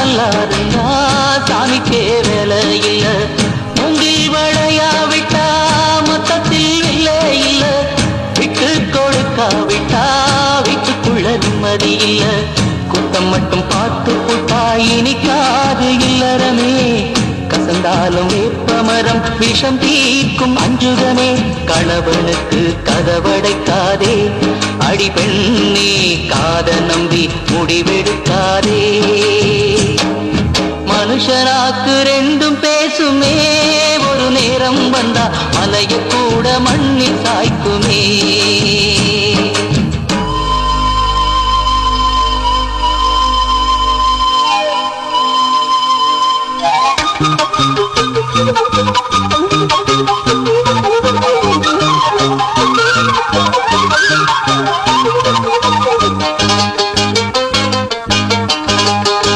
நல்லா இருந்தா சாமிக்கே வேலை இல்ல. மூங்கில் வளையா விட்டா மொத்தத்தில் இல்லை இல்ல. விட்டு கொடுக்காவிட்டா வீட்டுக்குள்ள நிம்மதி இல்ல. குத்தம் மட்டும் பார்த்து புட்டா இனிக்காது இல்லறமே. கசந்தாலும் வேப்பமரம் விஷம் தீர்க்கும் அஞ்சுகமே. கணவனுக்கு கதவடைக்காதே அடி பெண்ணே, காத நம்பி முடிவெடுக்காதே. மனுஷராக்கு ரெண்டும் பேசுமே, ஒரு நேரம் வந்தா மலையை கூட மண்ணில் சாய்க்குமே. Thank you.